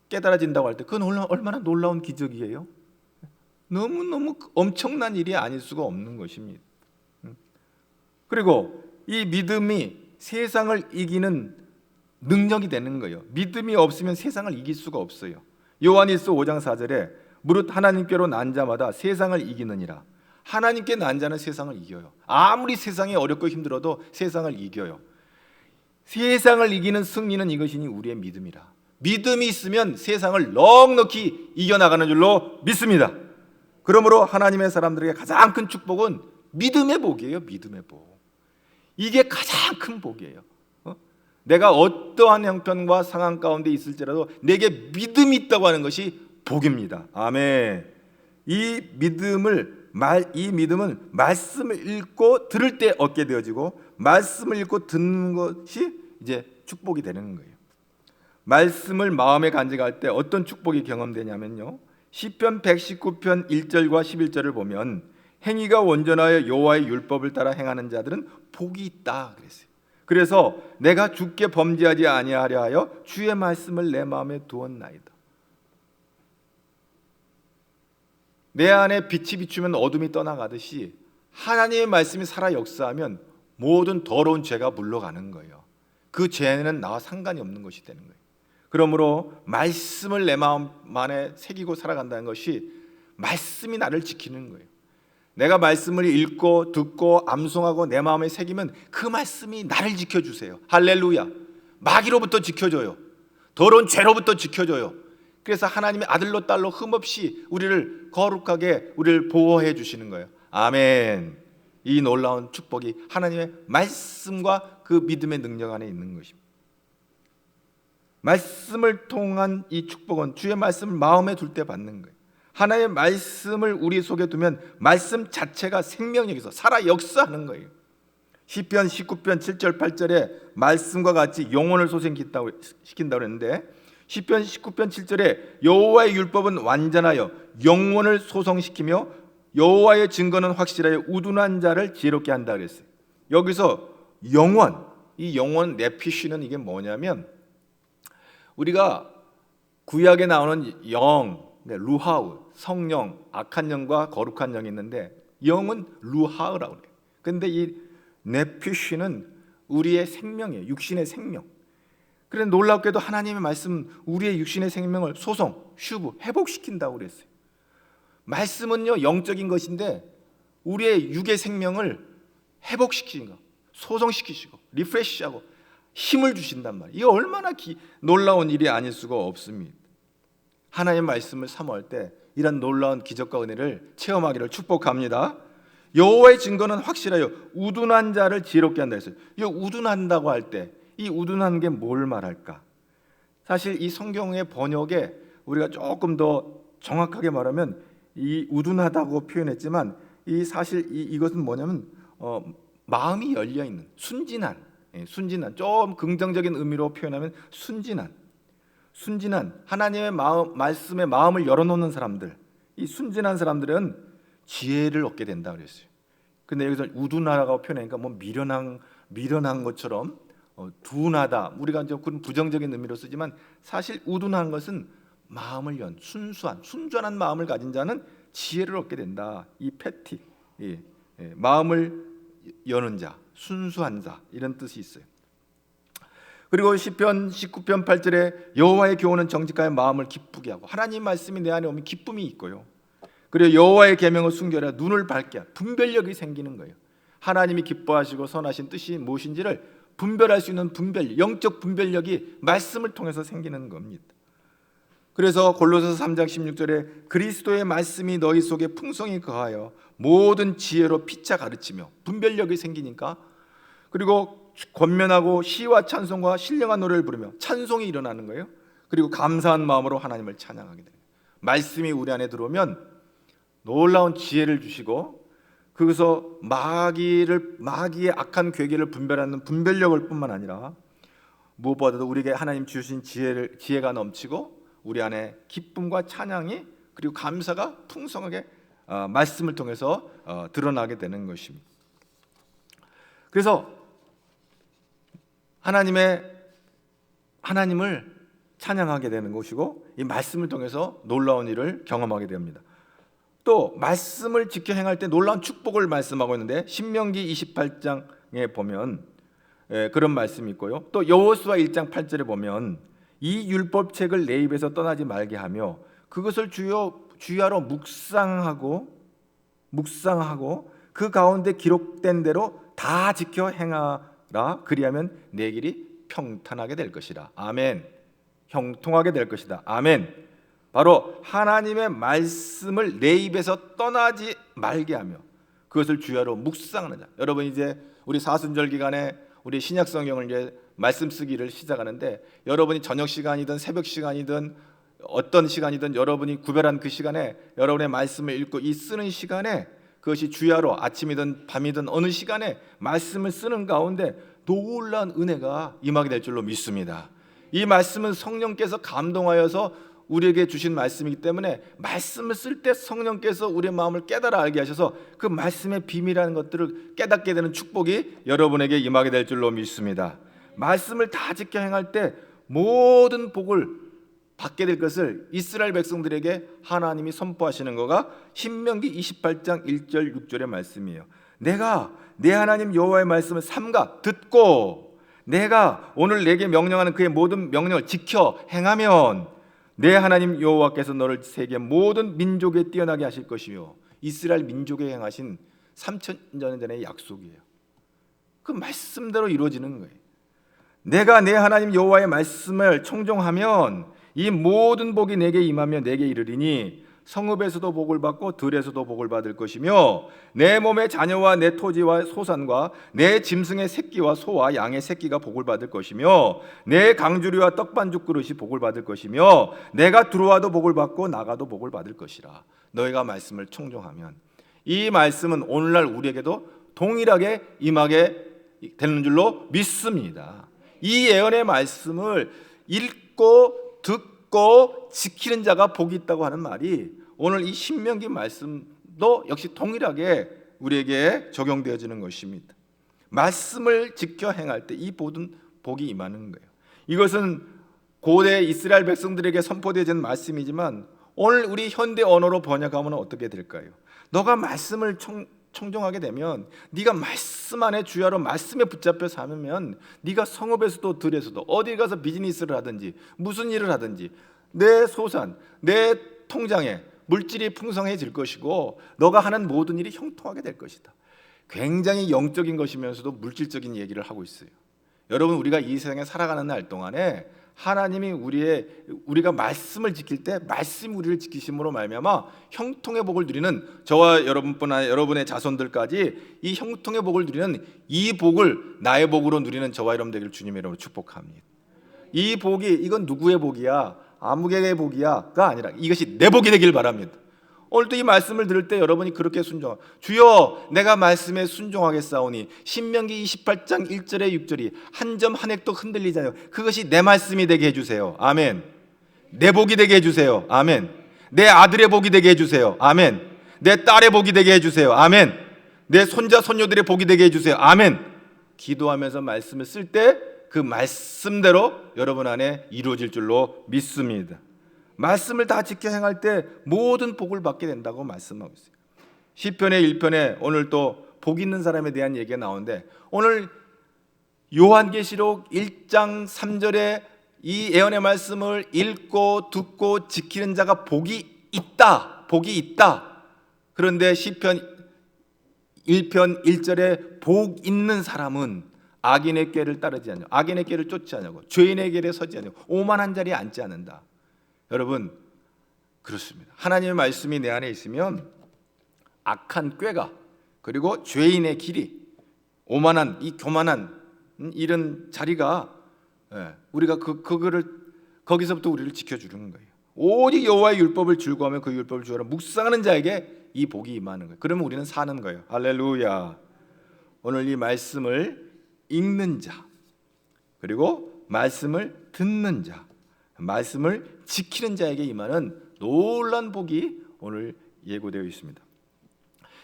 깨달아진다고 할 때 그건 얼마나 놀라운 기적이에요. 너무너무 엄청난 일이 아닐 수가 없는 것입니다. 그리고 이 믿음이 세상을 이기는 능력이 되는 거예요. 믿음이 없으면 세상을 이길 수가 없어요. 요한일서 5장 4절에 무릇 하나님께로 난 자마다 세상을 이기느니라. 하나님께 난 자는 세상을 이겨요. 아무리 세상이 어렵고 힘들어도 세상을 이겨요. 세상을 이기는 승리는 이것이니 우리의 믿음이라. 믿음이 있으면 세상을 넉넉히 이겨나가는 줄로 믿습니다. 그러므로 하나님의 사람들에게 가장 큰 축복은 믿음의 복이에요. 믿음의 복. 이게 가장 큰 복이에요. 내가 어떠한 형편과 상황 가운데 있을지라도 내게 믿음이 있다고 하는 것이 복입니다. 아멘. 이 믿음은 말씀을 읽고 들을 때 얻게 되어지고 말씀을 읽고 듣는 것이 이제 축복이 되는 거예요. 말씀을 마음에 간직할 때 어떤 축복이 경험되냐면요, 시편 119편 1절과 11절을 보면 행위가 온전하여 여호와의 율법을 따라 행하는 자들은 복이 있다 그랬어요. 그래서 내가 주께 범죄하지 아니하려 하여 주의 말씀을 내 마음에 두었나이다. 내 안에 빛이 비추면 어둠이 떠나가듯이 하나님의 말씀이 살아 역사하면 모든 더러운 죄가 물러가는 거예요. 그 죄는 나와 상관이 없는 것이 되는 거예요. 그러므로 말씀을 내 마음 안에 새기고 살아간다는 것이 말씀이 나를 지키는 거예요. 내가 말씀을 읽고 듣고 암송하고 내 마음에 새기면 그 말씀이 나를 지켜주세요. 할렐루야. 마귀로부터 지켜줘요. 더러운 죄로부터 지켜줘요. 그래서 하나님의 아들로 딸로 흠없이 우리를 거룩하게 우리를 보호해 주시는 거예요. 아멘. 이 놀라운 축복이 하나님의 말씀과 그 믿음의 능력 안에 있는 것입니다. 말씀을 통한 이 축복은 주의 말씀을 마음에 둘 때 받는 거예요. 하나님의 말씀을 우리 속에 두면 말씀 자체가 생명력에서 살아 역사하는 거예요. 시편 19편 7절 8절에 말씀과 같이 영혼을 소생시킨다고 했는데, 시편 19편 7절에 여호와의 율법은 완전하여 영혼을 소성시키며 여호와의 증거는 확실하여 우둔한 자를 지혜롭게 한다 그랬어요. 여기서 영혼, 이 영혼 네피쉬는 이게 뭐냐면, 우리가 구약에 나오는 영, 루하우, 성령, 악한 영과 거룩한 영이 있는데 영은 루하우라고 해요. 근데 이 네피쉬는 우리의 생명이에요. 육신의 생명. 그런데 놀랍게도 하나님의 말씀 우리의 육신의 생명을 소성, 슈브, 회복시킨다고 그랬어요. 말씀은요 영적인 것인데 우리의 육의 생명을 회복시키는 거, 소성시키시고 리프레시하고 힘을 주신단 말이에요. 이게 얼마나 놀라운 일이 아닐 수가 없습니다. 하나님의 말씀을 사모할 때 이런 놀라운 기적과 은혜를 체험하기를 축복합니다. 여호와의 증거는 확실하여 우둔한 자를 지혜롭게 한다 했어요. 이 우둔한다고 할 때 이 우둔한 게 뭘 말할까? 사실 이 성경의 번역에 우리가 조금 더 정확하게 말하면 이 우둔하다고 표현했지만 이 사실 이것은 뭐냐면 마음이 열려 있는 순진한, 순진한, 좀 긍정적인 의미로 표현하면 순진한 하나님의 말씀에 마음을 열어놓는 사람들, 이 순진한 사람들은 지혜를 얻게 된다 그랬어요. 근데 여기서 우둔하다고 표현하니까 뭐 미련한 것처럼 둔하다, 우리가 이제 그런 부정적인 의미로 쓰지만 사실 우둔한 것은 마음을 연 순전한 마음을 가진 자는 지혜를 얻게 된다. 이 패티, 마음을 여는 자, 순수한 자, 이런 뜻이 있어요. 그리고 시편 19편 8절에 여호와의 교훈은 정직하여 마음을 기쁘게 하고, 하나님 말씀이 내 안에 오면 기쁨이 있고요. 그리고 여호와의 계명을 순결하여 눈을 밝게 하고 분별력이 생기는 거예요. 하나님이 기뻐하시고 선하신 뜻이 무엇인지를 분별할 수 있는 영적 분별력이 말씀을 통해서 생기는 겁니다. 그래서 골로새서 3장 16절에 그리스도의 말씀이 너희 속에 풍성히 거하여 모든 지혜로 피차 가르치며, 분별력이 생기니까, 그리고 권면하고 시와 찬송과 신령한 노래를 부르며 찬송이 일어나는 거예요. 그리고 감사한 마음으로 하나님을 찬양하게 돼요. 말씀이 우리 안에 들어오면 놀라운 지혜를 주시고, 그래서 마귀의 악한 괴계를 분별하는 분별력을 뿐만 아니라 무엇보다도 우리에게 하나님 주신 지혜가 넘치고 우리 안에 기쁨과 찬양이, 그리고 감사가 풍성하게 말씀을 통해서 드러나게 되는 것입니다. 그래서 하나님을 찬양하게 되는 것이고, 이 말씀을 통해서 놀라운 일을 경험하게 됩니다. 또 말씀을 지켜 행할 때 놀라운 축복을 말씀하고 있는데, 신명기 28장에 보면 그런 말씀이 있고요. 또 여호수아 1장 8절에 보면 이 율법책을 내 입에서 떠나지 말게 하며 그것을 주야로 묵상하고 그 가운데 기록된 대로 다 지켜 행하라. 그리하면 내 길이 평탄하게 될 것이라. 아멘. 형통하게 될 것이다. 아멘. 바로 하나님의 말씀을 내 입에서 떠나지 말게 하며 그것을 주야로 묵상하는 자. 여러분, 이제 우리 사순절 기간에 우리 신약 성경을 이제 말씀 쓰기를 시작하는데, 여러분이 저녁 시간이든 새벽 시간이든 어떤 시간이든 여러분이 구별한 그 시간에 여러분의 말씀을 읽고 이 쓰는 시간에, 그것이 주야로 아침이든 밤이든 어느 시간에 말씀을 쓰는 가운데 놀라운 은혜가 임하게 될 줄로 믿습니다. 이 말씀은 성령께서 감동하여서 우리에게 주신 말씀이기 때문에 말씀을 쓸 때 성령께서 우리의 마음을 깨달아 알게 하셔서 그 말씀의 비밀이라는 것들을 깨닫게 되는 축복이 여러분에게 임하게 될 줄로 믿습니다. 말씀을 다 지켜 행할 때 모든 복을 받게 될 것을 이스라엘 백성들에게 하나님이 선포하시는 거가 신명기 28장 1절 6절의 말씀이에요. 내가 내 하나님 여호와의 말씀을 삼가 듣고 내가 오늘 내게 명령하는 그의 모든 명령을 지켜 행하면 내 하나님 여호와께서 너를 세계 모든 민족에 뛰어나게 하실 것이요. 이스라엘 민족에 행하신 3,000년 전의 약속이에요. 그 말씀대로 이루어지는 거예요. 내가 내 하나님 여호와의 말씀을 청종하면 이 모든 복이 내게 임하며 내게 이르리니 성읍에서도 복을 받고 들에서도 복을 받을 것이며 내 몸의 자녀와 내 토지와 소산과 내 짐승의 새끼와 소와 양의 새끼가 복을 받을 것이며 내 강주리와 떡반죽 그릇이 복을 받을 것이며 내가 들어와도 복을 받고 나가도 복을 받을 것이라. 너희가 말씀을 청종하면 이 말씀은 오늘날 우리에게도 동일하게 임하게 되는 줄로 믿습니다. 이 예언의 말씀을 읽고 듣고 지키는 자가 복이 있다고 하는 말이 오늘 이 신명기 말씀도 역시 동일하게 우리에게 적용되어지는 것입니다. 말씀을 지켜 행할 때 이 모든 복이 임하는 거예요. 이것은 고대 이스라엘 백성들에게 선포되어진 말씀이지만 오늘 우리 현대 언어로 번역하면 어떻게 될까요? 너가 말씀을 청종하게 되면 네가 말씀 안에 주야로 말씀에 붙잡혀 사면 네가 성읍에서도 들에서도 어디 가서 비즈니스를 하든지 무슨 일을 하든지 내 소산, 내 통장에 물질이 풍성해질 것이고 너가 하는 모든 일이 형통하게 될 것이다. 굉장히 영적인 것이면서도 물질적인 얘기를 하고 있어요. 여러분, 우리가 이 세상에 살아가는 날 동안에 하나님이 우리가 말씀을 지킬 때 말씀 우리를 지키심으로 말미암아 형통의 복을 누리는 저와 여러분뿐 여러분의 자손들까지 이 형통의 복을 누리는 이 복을 나의 복으로 누리는 저와 여러분 되기를 주님의 이름으로 축복합니다. 이 복이 이건 누구의 복이야? 아무개의 복이야가 아니라 이것이 내 복이 되길 바랍니다. 오늘도 이 말씀을 들을 때 여러분이 그렇게 주여 내가 말씀에 순종하겠사오니 신명기 28장 1절에 6절이 한 점 한 획도 흔들리지 않아요. 그것이 내 말씀이 되게 해주세요. 아멘. 내 복이 되게 해주세요. 아멘. 내 아들의 복이 되게 해주세요. 아멘. 내 딸의 복이 되게 해주세요. 아멘. 내 손자 손녀들의 복이 되게 해주세요. 아멘. 기도하면서 말씀을 쓸 때 그 말씀대로 여러분 안에 이루어질 줄로 믿습니다. 말씀을 다 지켜 행할 때 모든 복을 받게 된다고 말씀하고 있어요. 시편의 1편에 오늘 또 복 있는 사람에 대한 얘기가 나오는데 오늘 요한계시록 1장 3절에 이 예언의 말씀을 읽고 듣고 지키는 자가 복이 있다. 복이 있다. 그런데 시편 1편 1절에 복 있는 사람은 악인의 꾀를 따르지 않냐고, 악인의 꾀를 쫓지 않냐고, 죄인의 길에 서지 않냐고, 오만한 자리에 앉지 않는다. 여러분, 그렇습니다. 하나님의 말씀이 내 안에 있으면 악한 꾀가 그리고 죄인의 길이 오만한 이 교만한 이런 자리가 우리가 그거를 거기서부터 우리를 지켜주는 거예요. 오직 여호와의 율법을 즐거워하며 그 율법을 주어라 묵상하는 자에게 이 복이 임하는 거예요. 그러면 우리는 사는 거예요. 할렐루야. 오늘 이 말씀을 읽는 자 그리고 말씀을 듣는 자 말씀을 지키는 자에게 임하는 놀라운 복이 오늘 예고되어 있습니다.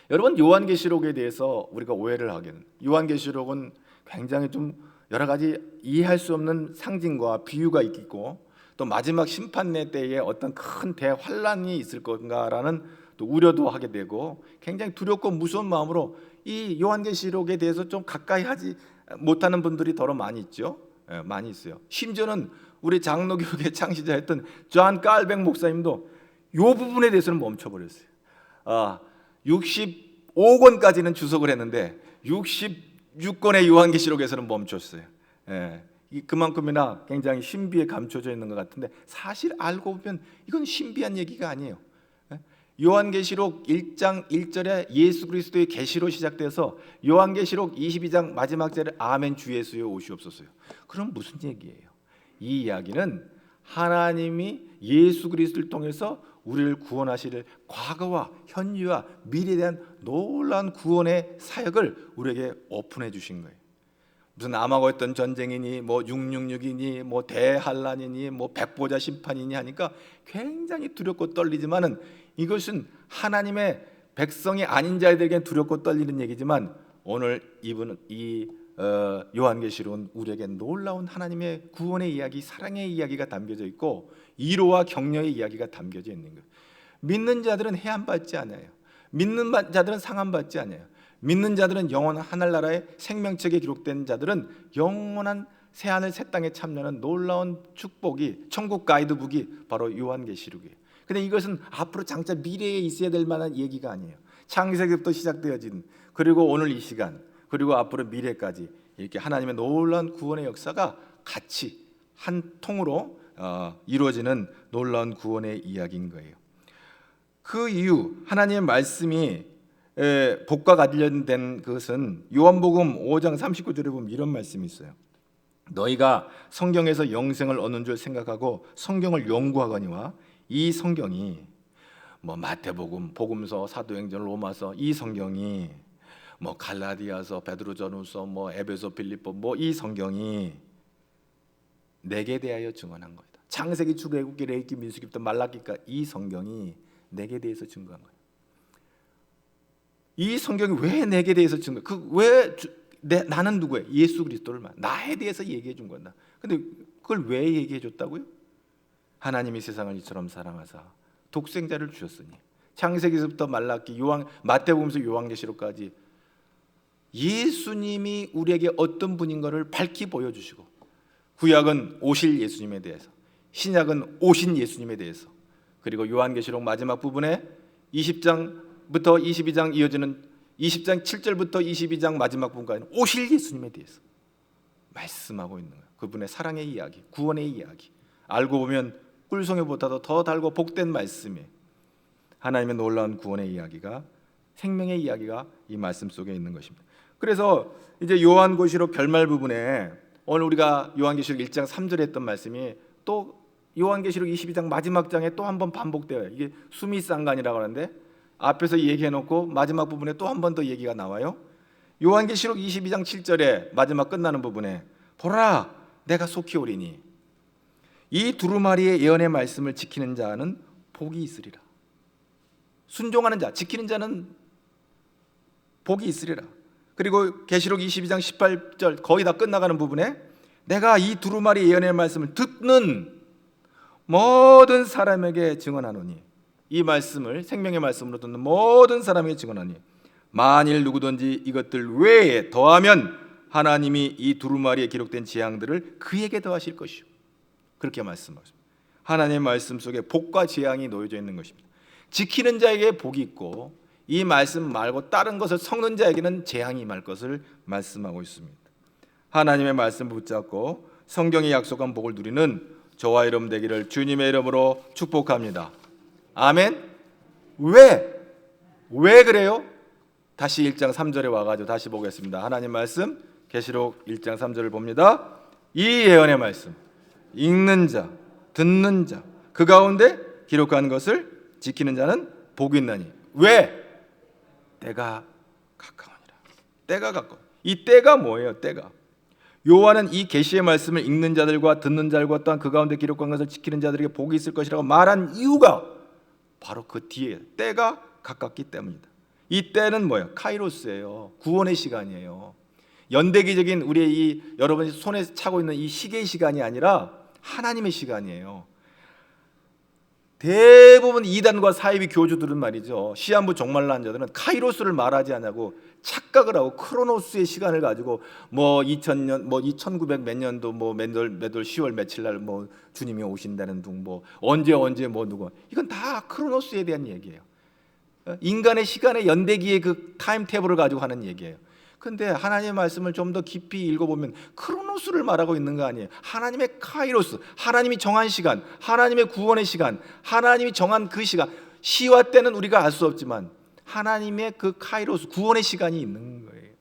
여러분, 요한계시록에 대해서 우리가 오해를 하기는 요한계시록은 굉장히 좀 여러 가지 이해할 수 없는 상징과 비유가 있고 또 마지막 심판의 때에 어떤 큰 대환란이 있을 건가라는 또 우려도 하게 되고 굉장히 두렵고 무서운 마음으로 이 요한계시록에 대해서 좀 가까이 하지 못하는 분들이 더러 많이 있죠. 많이 있어요. 심지어는 우리 장로교회 창시자였던 존 깔백 목사님도 이 부분에 대해서는 멈춰버렸어요. 65권까지는 주석을 했는데 66권의 요한계시록에서는 멈췄어요. 그만큼이나 굉장히 신비에 감춰져 있는 것 같은데 사실 알고 보면 이건 신비한 얘기가 아니에요. 요한계시록 1장 1절에 예수 그리스도의 계시로 시작돼서 요한계시록 22장 마지막 절에 아멘 주 예수여 오시옵소서요. 그럼 무슨 얘기예요? 이 이야기는 하나님이 예수 그리스도를 통해서 우리를 구원하실 과거와 현재와 미래에 대한 놀라운 구원의 사역을 우리에게 오픈해 주신 거예요. 무슨 아마겟돈 전쟁이니 뭐 666이니 뭐 대환란이니 뭐 백보자 심판이니 하니까 굉장히 두렵고 떨리지만은 이것은 하나님의 백성이 아닌 자들에게는 두렵고 떨리는 얘기지만 오늘 이 요한계시록은 우리에게 놀라운 하나님의 구원의 이야기, 사랑의 이야기가 담겨져 있고 위로와 격려의 이야기가 담겨져 있는 거예요. 믿는 자들은 해안받지 않아요. 믿는 자들은 상함받지 않아요. 믿는 자들은 영원한 하늘나라의 생명책에 기록된 자들은 영원한 새하늘 새 땅에 참여하는 놀라운 축복이, 천국 가이드북이 바로 요한계시록이에요. 근데 이것은 앞으로 장차 미래에 있어야 될 만한 얘기가 아니에요. 창세기부터 시작되어진, 그리고 오늘 이 시간, 그리고 앞으로 미래까지 이렇게 하나님의 놀라운 구원의 역사가 같이 한 통으로 이루어지는 놀라운 구원의 이야기인 거예요. 그 이유, 하나님의 말씀이 복과 관련된 것은 요한복음 5장 39절에 보면 이런 말씀이 있어요. 너희가 성경에서 영생을 얻는 줄 생각하고 성경을 연구하거니와 이 성경이 뭐 마태복음, 복음서, 사도행전, 로마서, 이 성경이 뭐 갈라디아서, 베드로전후서, 뭐 에베소, 빌립보, 뭐 이 성경이 내게 대하여 증언한 거다. 창세기, 출애굽기, 레위기, 민수기부터 말라기까지 이 성경이 내게 대해서 증거한 거예요. 이 성경이 왜 내게 대해서 증거? 나는 누구예요? 예수 그리스도를 나에 대해서 얘기해 준 거다. 근데 그걸 왜 얘기해 줬다고요? 하나님이 세상을 이처럼 사랑하사 독생자를 주셨으니. 창세기서부터 말라기, 마태복음서, 요한계시록까지 예수님이 우리에게 어떤 분인 것을 밝히 보여주시고, 구약은 오실 예수님에 대해서, 신약은 오신 예수님에 대해서, 그리고 요한계시록 마지막 부분에 20장부터 22장 이어지는 20장 7절부터 22장 마지막 부분까지 오실 예수님에 대해서 말씀하고 있는 거예요. 그분의 사랑의 이야기, 구원의 이야기. 알고 보면 꿀송이보다도 더 달고 복된 말씀이, 하나님의 놀라운 구원의 이야기가, 생명의 이야기가 이 말씀 속에 있는 것입니다. 그래서 이제 요한계시록 결말 부분에 오늘 우리가 요한계시록 1장 3절에 했던 말씀이 또 요한계시록 22장 마지막 장에 또 한 번 반복돼요. 이게 수미상관이라고 하는데 앞에서 얘기해놓고 마지막 부분에 또 한 번 더 얘기가 나와요. 요한계시록 22장 7절에 마지막 끝나는 부분에 보라 내가 속히 오리니 이 두루마리의 예언의 말씀을 지키는 자는 복이 있으리라. 순종하는 자, 지키는 자는 복이 있으리라. 그리고 계시록 22장 18절 거의 다 끝나가는 부분에 내가 이 두루마리 예언의 말씀을 듣는 모든 사람에게 증언하노니, 이 말씀을 생명의 말씀으로 듣는 모든 사람에게 증언하니 만일 누구든지 이것들 외에 더하면 하나님이 이 두루마리에 기록된 재앙들을 그에게 더하실 것이요. 그렇게 말씀하십니다. 하나님의 말씀 속에 복과 재앙이 놓여져 있는 것입니다. 지키는 자에게 복이 있고 이 말씀 말고 다른 것을 섞는 자에게는 재앙이 임할 것을 말씀하고 있습니다. 하나님의 말씀 붙잡고 성경이 약속한 복을 누리는 저와 여러분 되기를 주님의 이름으로 축복합니다. 아멘. 왜 그래요? 다시 1장 3절에 와가지고 다시 보겠습니다. 하나님 말씀 계시록 1장 3절을 봅니다. 이 예언의 말씀 읽는 자, 듣는 자, 그 가운데 기록한 것을 지키는 자는 복이 있나니. 왜? 때가 가까우니라. 때가 가까워. 이 때가 뭐예요? 때가. 요한은 이 계시의 말씀을 읽는 자들과 듣는 자들과 또한 그 가운데 기록한 것을 지키는 자들에게 복이 있을 것이라고 말한 이유가 바로 그 뒤에 때가 가깝기 때문이다. 이 때는 뭐예요? 카이로스예요. 구원의 시간이에요. 연대기적인 우리의 이 여러분이 손에 차고 있는 이 시계의 시간이 아니라 하나님의 시간이에요. 대부분 이단과 사이비 교주들은 말이죠, 시한부 종말난 자들은 카이로스를 말하지 않냐고 착각을 하고 크로노스의 시간을 가지고 뭐 2000년 뭐 2900 몇 년도 뭐 몇월 10월 며칠 날 뭐 주님이 오신다는 둥 뭐 언제 뭐 누구, 이건 다 크로노스에 대한 얘기예요. 인간의 시간의 연대기의 그 타임테이블을 가지고 하는 얘기예요. 근데 하나님의 말씀을 좀 더 깊이 읽어보면 크로노스를 말하고 있는 거 아니에요. 하나님의 카이로스, 하나님이 정한 시간, 하나님의 구원의 시간, 하나님이 정한 그 시간, 시와 때는 우리가 알 수 없지만 하나님의 그 카이로스, 구원의 시간이 있는 거예요.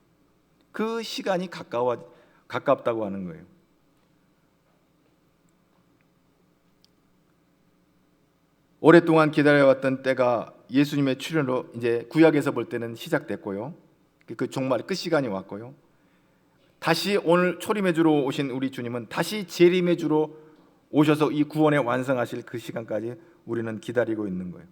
그 시간이 가깝다고 하는 거예요. 오랫동안 기다려왔던 때가 예수님의 출현으로 이제 구약에서 볼 때는 시작됐고요. 그 종말 끝 시간이 왔고요. 다시 오늘 초림의 주로 오신 우리 주님은 다시 재림의 주로 오셔서 이 구원에 완성하실 그 시간까지 우리는 기다리고 있는 거예요.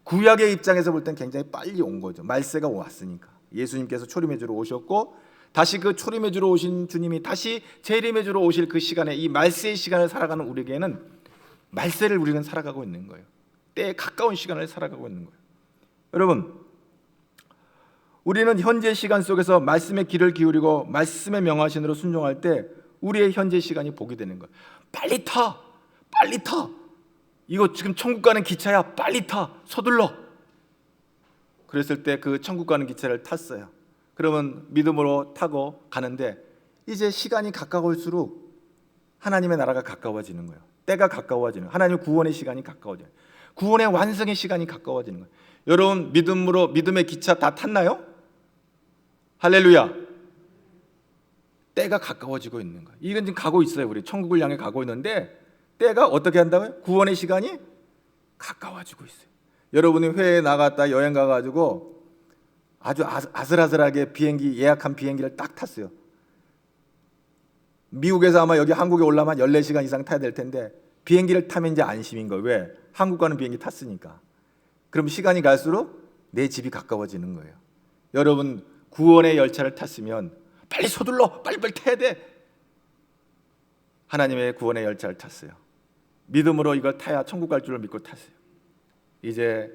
구약의 입장에서 볼 땐 굉장히 빨리 온 거죠. 말세가 왔으니까. 예수님께서 초림의 주로 오셨고 다시 그 초림의 주로 오신 주님이 다시 재림의 주로 오실 그 시간에 이 말세의 시간을 살아가는 우리에게는 말세를 우리는 살아가고 있는 거예요. 때에 가까운 시간을 살아가고 있는 거예요. 여러분, 우리는 현재 시간 속에서 말씀의 귀를 기울이고 말씀의 명하신으로 순종할 때 우리의 현재 시간이 복이 되는 거예요. 빨리 타! 빨리 타! 이거 지금 천국 가는 기차야. 빨리 타! 서둘러! 그랬을 때 그 천국 가는 기차를 탔어요. 그러면 믿음으로 타고 가는데 이제 시간이 가까울수록 하나님의 나라가 가까워지는 거예요. 때가 가까워지는 거예요. 하나님의 구원의 시간이 가까워져요. 구원의 완성의 시간이 가까워지는 거예요. 여러분, 믿음의 기차 다 탔나요? 할렐루야. 때가 가까워지고 있는 거예요. 이건 지금 가고 있어요. 우리 천국을 향해 가고 있는데 때가 어떻게 한다고요? 구원의 시간이 가까워지고 있어요. 여러분이 해외에 나갔다 여행 가가지고 아주 아슬아슬하게 비행기 예약한 비행기를 딱 탔어요. 미국에서 아마 여기 한국에 올라면 14시간 이상 타야 될 텐데 비행기를 타면 이제 안심인 거예요. 왜? 한국 가는 비행기 탔으니까. 그럼 시간이 갈수록 내 집이 가까워지는 거예요. 여러분, 구원의 열차를 탔으면 빨리 서둘러, 빨리빨리 타야 돼. 하나님의 구원의 열차를 탔어요. 믿음으로 이걸 타야 천국 갈 줄을 믿고 탔어요. 이제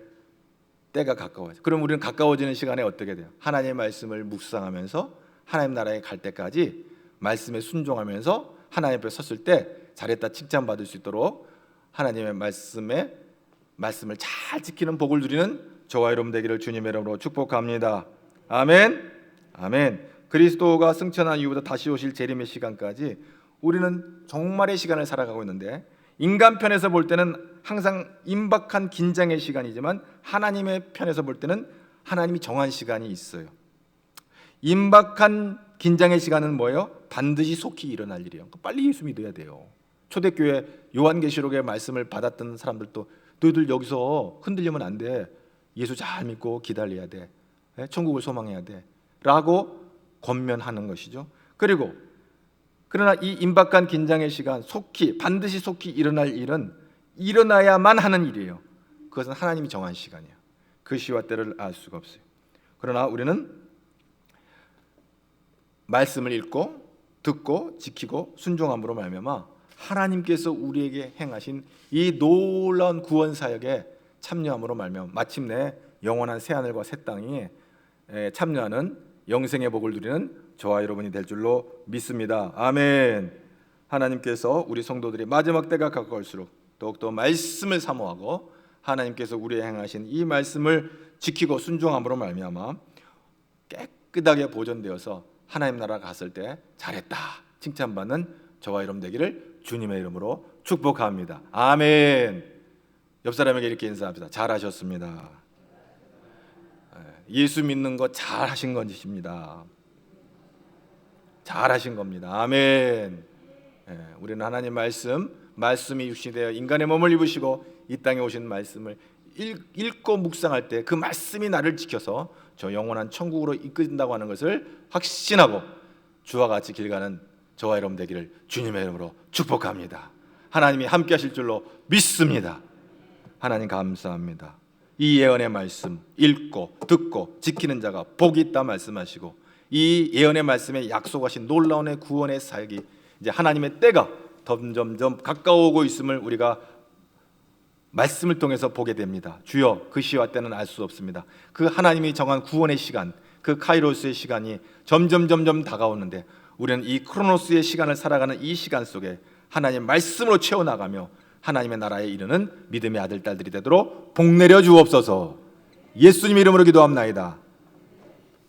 때가 가까워져. 그럼 우리는 가까워지는 시간에 어떻게 돼요? 하나님의 말씀을 묵상하면서 하나님 나라에 갈 때까지 말씀에 순종하면서 하나님 앞에 섰을 때 잘했다 칭찬받을 수 있도록 하나님의 말씀을 잘 지키는 복을 누리는 저와 여러분 되기를 주님의 이름으로 축복합니다. 아멘. 아멘. 그리스도가 승천한 이후부터 다시 오실 재림의 시간까지 우리는 종말의 시간을 살아가고 있는데 인간 편에서 볼 때는 항상 임박한 긴장의 시간이지만 하나님의 편에서 볼 때는 하나님이 정한 시간이 있어요. 임박한 긴장의 시간은 뭐예요? 반드시 속히 일어날 일이에요. 빨리 예수 믿어야 돼요. 초대교회 요한계시록의 말씀을 받았던 사람들도 너희들 여기서 흔들리면 안 돼. 예수 잘 믿고 기다려야 돼. 천국을 소망해야 돼. 라고 권면하는 것이죠. 그러나 이 임박한 긴장의 시간, 반드시 속히 일어날 일은 일어나야만 하는 일이에요. 그것은 하나님이 정한 시간이에요. 그 시와 때를 알 수가 없어요. 그러나 우리는 말씀을 읽고 듣고 지키고 순종함으로 말미암아 하나님께서 우리에게 행하신 이 놀라운 구원 사역에 참여함으로 말미암아 마침내 영원한 새하늘과 새 땅에 참여하는 영생의 복을 누리는 저와 여러분이 될 줄로 믿습니다. 아멘. 하나님께서 우리 성도들이 마지막 때가 가까울수록 더욱더 말씀을 사모하고 하나님께서 우리에 행하신 이 말씀을 지키고 순종함으로 말미암아 깨끗하게 보존되어서 하나님 나라 갔을 때 잘했다 칭찬받는 저와 여러분 되기를 주님의 이름으로 축복합니다. 아멘. 옆 사람에게 이렇게 인사합시다. 잘하셨습니다. 예수 믿는 거 잘하신 것입니다. 잘하신 겁니다. 아멘. 우리는 하나님 말씀이 육신이 되어 인간의 몸을 입으시고 이 땅에 오신 말씀을 읽고 묵상할 때 그 말씀이 나를 지켜서 저 영원한 천국으로 이끈다고 하는 것을 확신하고 주와 같이 길 가는 저와 여러분 되기를 주님의 이름으로 축복합니다. 하나님이 함께 하실 줄로 믿습니다. 하나님 감사합니다. 이 예언의 말씀 읽고 듣고 지키는 자가 복이 있다 말씀하시고 이 예언의 말씀에 약속하신 놀라운 구원의 사역이 이제 하나님의 때가 점점점 가까워오고 있음을 우리가 말씀을 통해서 보게 됩니다. 주여, 그 시와 때는 알 수 없습니다. 그 하나님이 정한 구원의 시간, 그 카이로스의 시간이 점점 다가오는데 우리는 이 크로노스의 시간을 살아가는 이 시간 속에 하나님 말씀으로 채워나가며 하나님의 나라에 이르는 믿음의 아들, 딸들이 되도록 복 내려 주옵소서. 예수님 이름으로 기도합나이다.